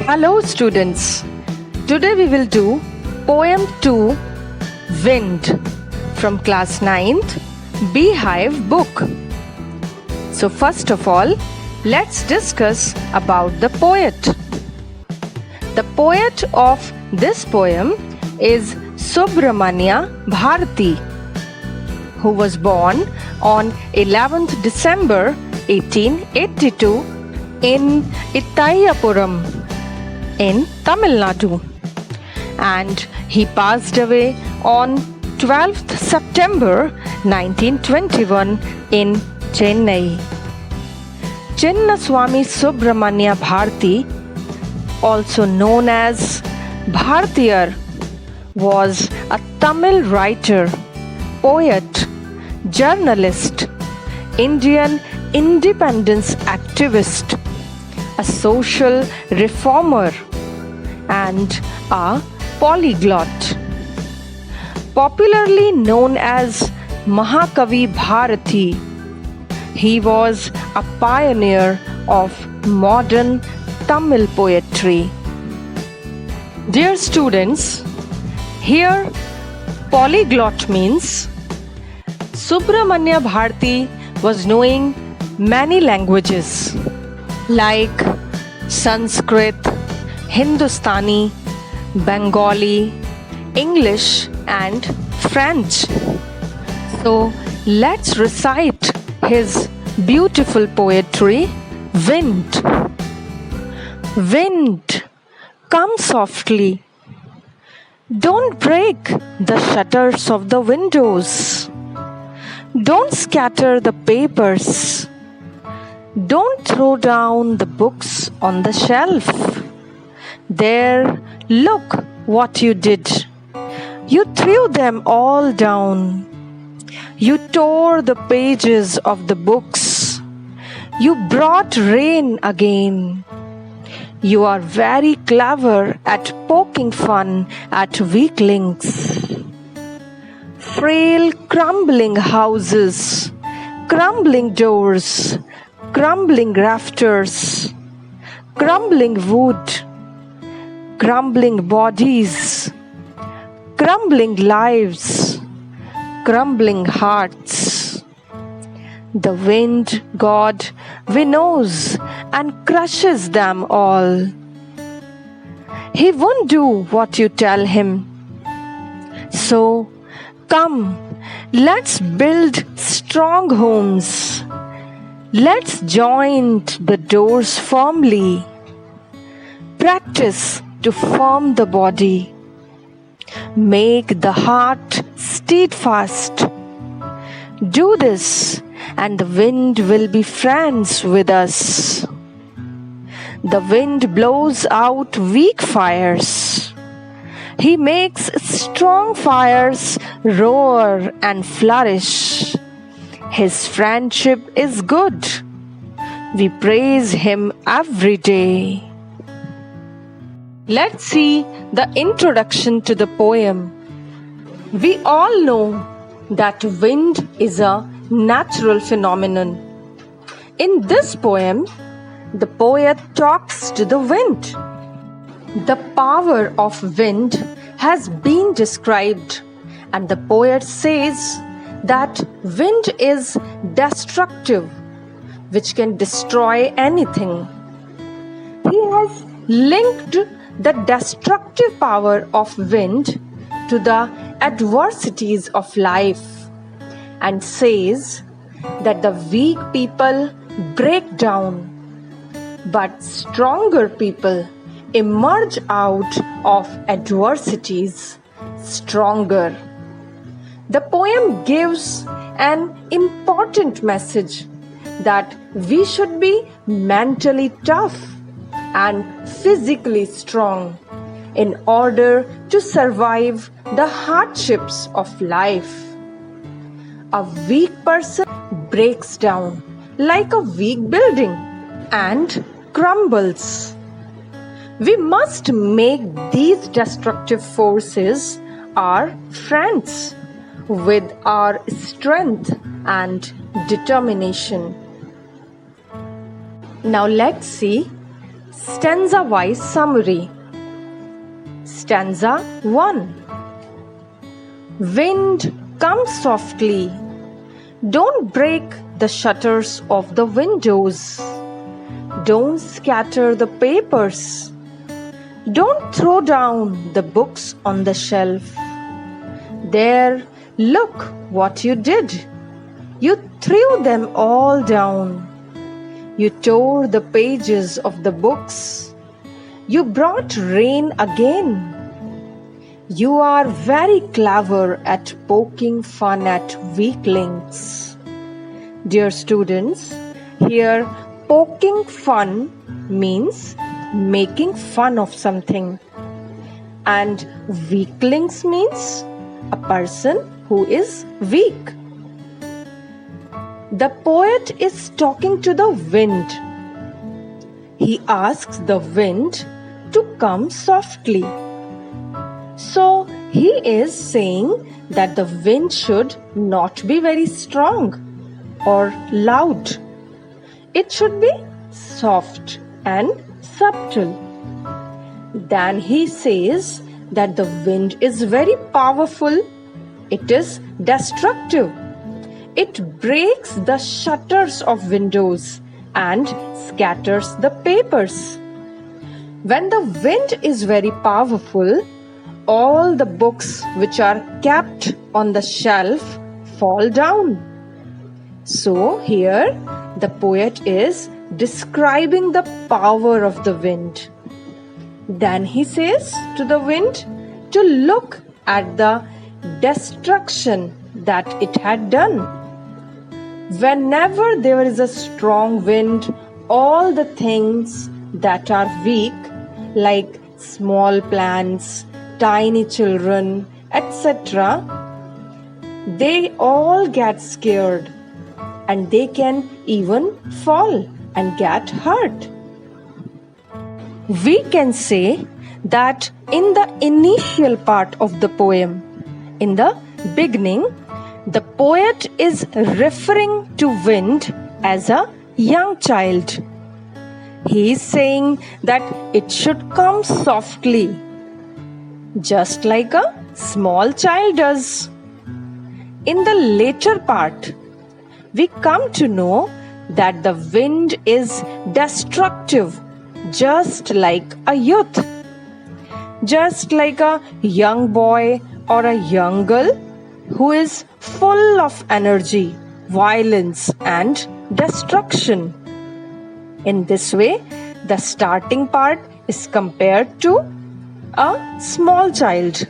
Hello students, today we will do Poem 2 Wind from class 9th Beehive book. So first of all, let's discuss about the poet. The poet of this poem is Subramanya Bharati, who was born on 11th December 1882 in Ittaiyapuram in Tamil Nadu, and he passed away on 12th September 1921 in Chennai. Chinnaswamy Subramanya Bharati, also known as Bhartiyar, was a Tamil writer, poet, journalist, Indian independence activist, a social reformer, and a polyglot. Popularly known as Mahakavi Bharati, he was a pioneer of modern Tamil poetry. Dear students, here polyglot means Subramanya Bharati was knowing many languages like Sanskrit, Hindustani, Bengali, English and French. So let's recite his beautiful poetry, Wind. Wind, come softly. Don't break the shutters of the windows. Don't scatter the papers. Don't throw down the books on the shelf. There, look what you did. You threw them all down. You tore the pages of the books. You brought rain again. You are very clever at poking fun at weaklings. Frail, crumbling houses, crumbling doors, crumbling rafters, crumbling wood, crumbling bodies, crumbling lives, crumbling hearts. The wind god winnows and crushes them all. He won't do what you tell him. So come, let's build strong homes. Let's joint the doors firmly. Practice to form the body. Make the heart steadfast. Do this, and the wind will be friends with us. The wind blows out weak fires. He makes strong fires roar and flourish. His friendship is good. We praise him every day. Let's see the introduction to the poem. We all know that wind is a natural phenomenon. In this poem, the poet talks to the wind. The power of wind has been described, and the poet says that wind is destructive, which can destroy anything. He has linked the destructive power of wind to the adversities of life and says that the weak people break down, but stronger people emerge out of adversities stronger. The poem gives an important message that we should be mentally tough and physically strong in order to survive the hardships of life. A weak person breaks down like a weak building and crumbles. We must make these destructive forces our friends with our strength and determination. Now let's see Stanza I Summary. Stanza I. Wind, come softly. Don't break the shutters of the windows. Don't scatter the papers. Don't throw down the books on the shelf. There, look what you did. You threw them all down. You tore the pages of the books. You brought rain again. You are very clever at poking fun at weaklings. Dear students, here poking fun means making fun of something, and weaklings means a person who is weak. The poet is talking to the wind. He asks the wind to come softly. So he is saying that the wind should not be very strong or loud. It should be soft and subtle. Then he says that the wind is very powerful. It is destructive. It breaks the shutters of windows and scatters the papers. When the wind is very powerful, all the books which are kept on the shelf fall down. So here the poet is describing the power of the wind. Then he says to the wind to look at the destruction that it had done. Whenever there is a strong wind, all the things that are weak, like small plants, tiny children, etc., they all get scared and they can even fall and get hurt. We can say that in the initial part of the poem, in the beginning, the poet is referring to wind as a young child. He is saying that it should come softly, just like a small child does. In the later part, we come to know that the wind is destructive, just like a youth, just like a young boy or a young girl who is full of energy, violence, and destruction. In this way, the starting part is compared to a small child,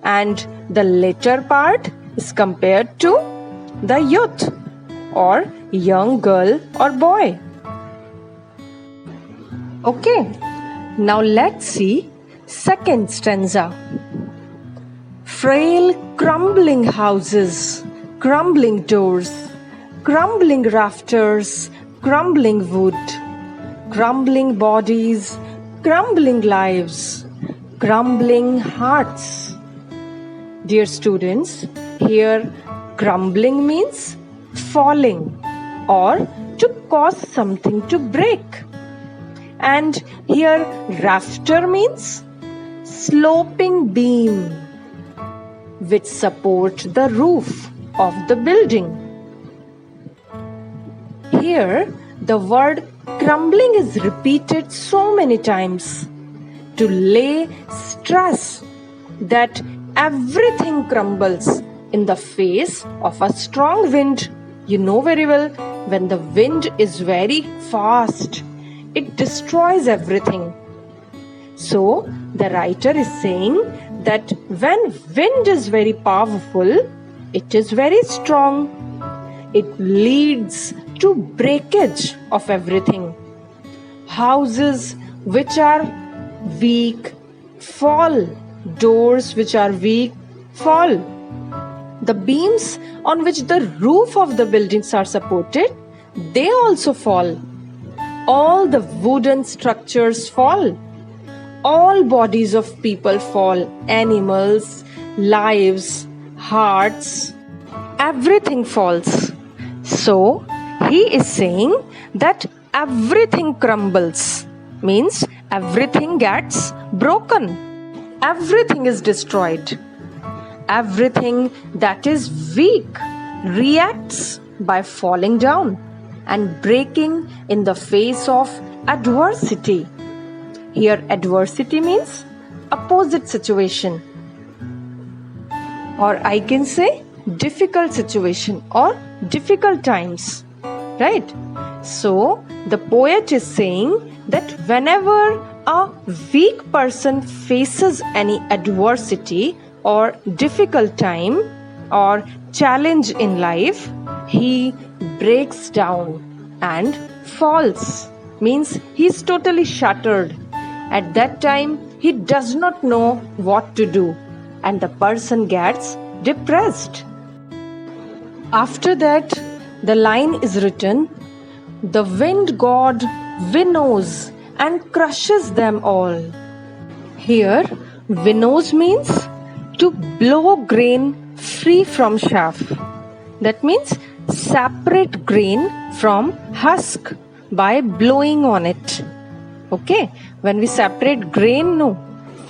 and the later part is compared to the youth or young girl or boy. Okay, now let's see second stanza. Frail crumbling houses, crumbling doors, crumbling rafters, crumbling wood, crumbling bodies, crumbling lives, crumbling hearts. Dear students, here crumbling means falling or to cause something to break. And here rafter means sloping beam which support the roof of the building. Here the word crumbling is repeated so many times to lay stress that everything crumbles in the face of a strong wind. You know very well, when the wind is very fast, it destroys everything. So the writer is saying that when wind is very powerful, it is very strong. It leads to breakage of everything. Houses which are weak fall. Doors which are weak fall. The beams on which the roof of the buildings are supported, they also fall. All the wooden structures fall. All bodies of people fall. Animals, lives, hearts, everything falls. So he is saying that everything crumbles means everything gets broken. Everything is destroyed. Everything that is weak reacts by falling down and breaking in the face of adversity. Here, adversity means opposite situation, or I can say difficult situation or difficult times, right? So, the poet is saying that whenever a weak person faces any adversity or difficult time or challenge in life, he breaks down and falls. Means he is totally shattered. At that time, he does not know what to do, and the person gets depressed. After that, the line is written, "The wind god winnows and crushes them all." Here, winnows means to blow grain free from chaff. That means separate grain from husk by blowing on it. Okay, when we separate grain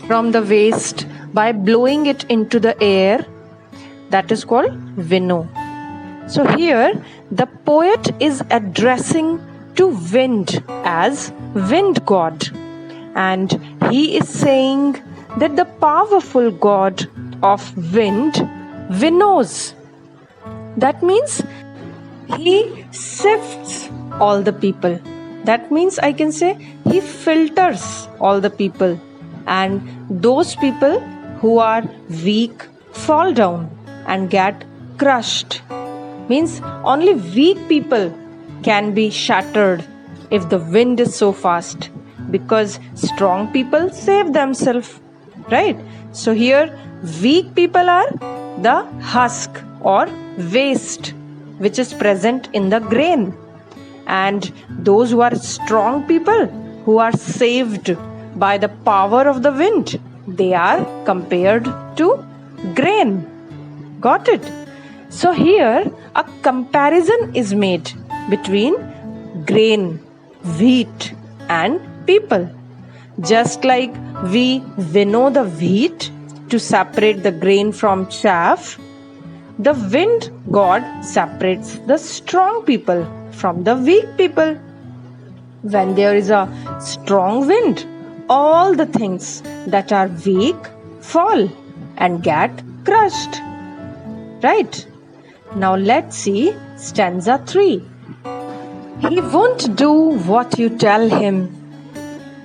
from the waste by blowing it into the air, that is called winnow. So here the poet is addressing to wind as wind god, and he is saying that the powerful god of wind winnows. That means he sifts all the people. That means I can say he filters all the people, and those people who are weak fall down and get crushed. Means only weak people can be shattered if the wind is so fast, because strong people save themselves, right? So here weak people are the husk or waste which is present in the grain, and those who are strong people who are saved by the power of the wind, they are compared to grain. Got it? So here a comparison is made between grain, wheat and people. Just like we winnow the wheat to separate the grain from chaff, the wind god separates the strong people from the weak people. When there is a strong wind, all the things that are weak fall and get crushed. Right? Now let's see stanza 3. He won't do what you tell him.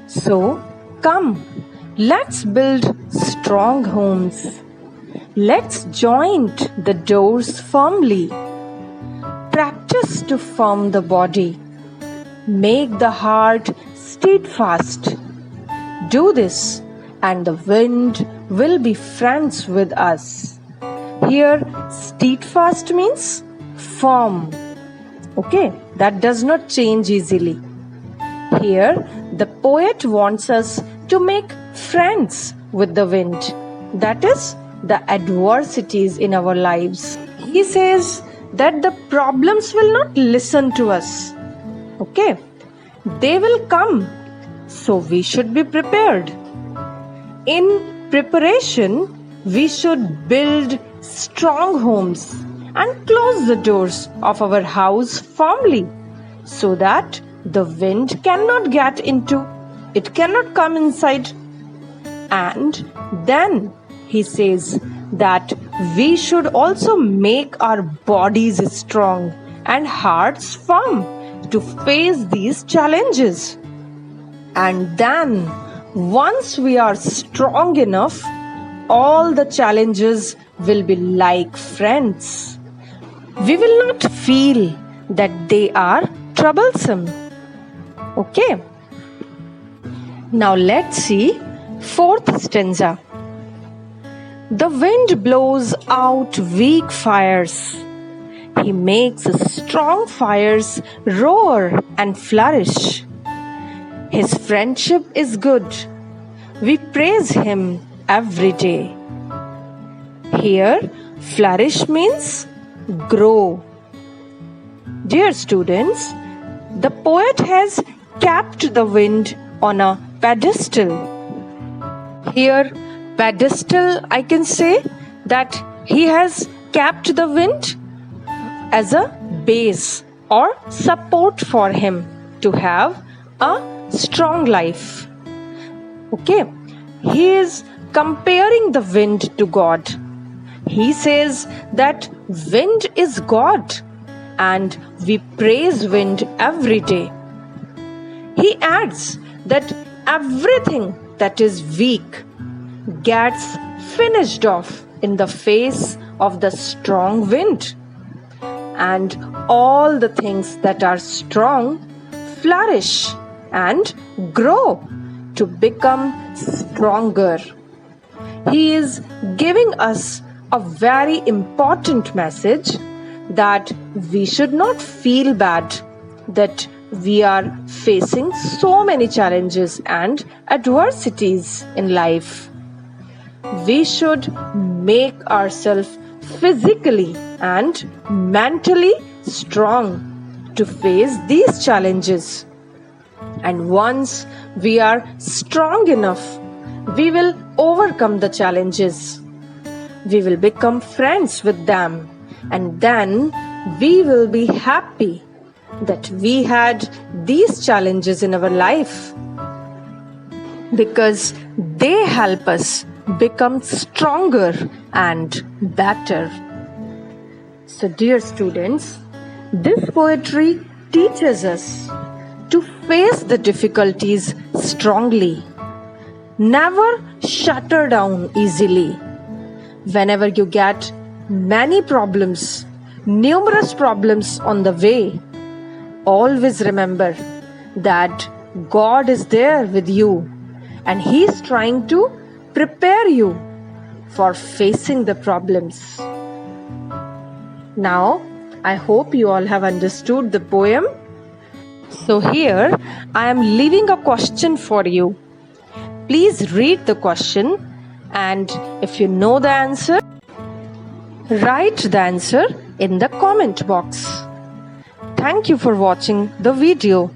So come, let's build strong homes. Let's joint the doors firmly. Practice to firm the body. Make the heart steadfast. Do this, and the wind will be friends with us. Here, steadfast means firm. Okay, that does not change easily. Here, the poet wants us to make friends with the wind. That is, the adversities in our lives. He says that the problems will not listen to us. Okay, they will come. So we should be prepared. In preparation, we should build strong homes and close the doors of our house firmly, so that the wind cannot get into, it cannot come inside. And then he says that we should also make our bodies strong and hearts firm to face these challenges. And then, once we are strong enough, all the challenges will be like friends. We will not feel that they are troublesome. Okay? Now let's see fourth stanza. The wind blows out weak fires. He makes strong fires roar and flourish. His friendship is good. We praise him every day. Here, flourish means grow. Dear students, the poet has kept the wind on a pedestal. Here, pedestal, I can say that he has kept the wind as a base or support for him to have a strong life. Okay, he is comparing the wind to God. He says that wind is God and we praise wind every day. He adds that everything that is weak gets finished off in the face of the strong wind, and all the things that are strong flourish and grow to become stronger. He is giving us a very important message that we should not feel bad that we are facing so many challenges and adversities in life. We should make ourselves physically and mentally strong to face these challenges. And once we are strong enough, we will overcome the challenges. We will become friends with them, and then we will be happy that we had these challenges in our life, because they help us become stronger and better. So, dear students, this poetry teaches us to face the difficulties strongly. Never shatter down easily. Whenever you get many problems, numerous problems on the way, always remember that God is there with you and He is trying to prepare you for facing the problems. Now, I hope you all have understood the poem. So here, I am leaving a question for you. Please read the question, and if you know the answer, write the answer in the comment box. Thank you for watching the video.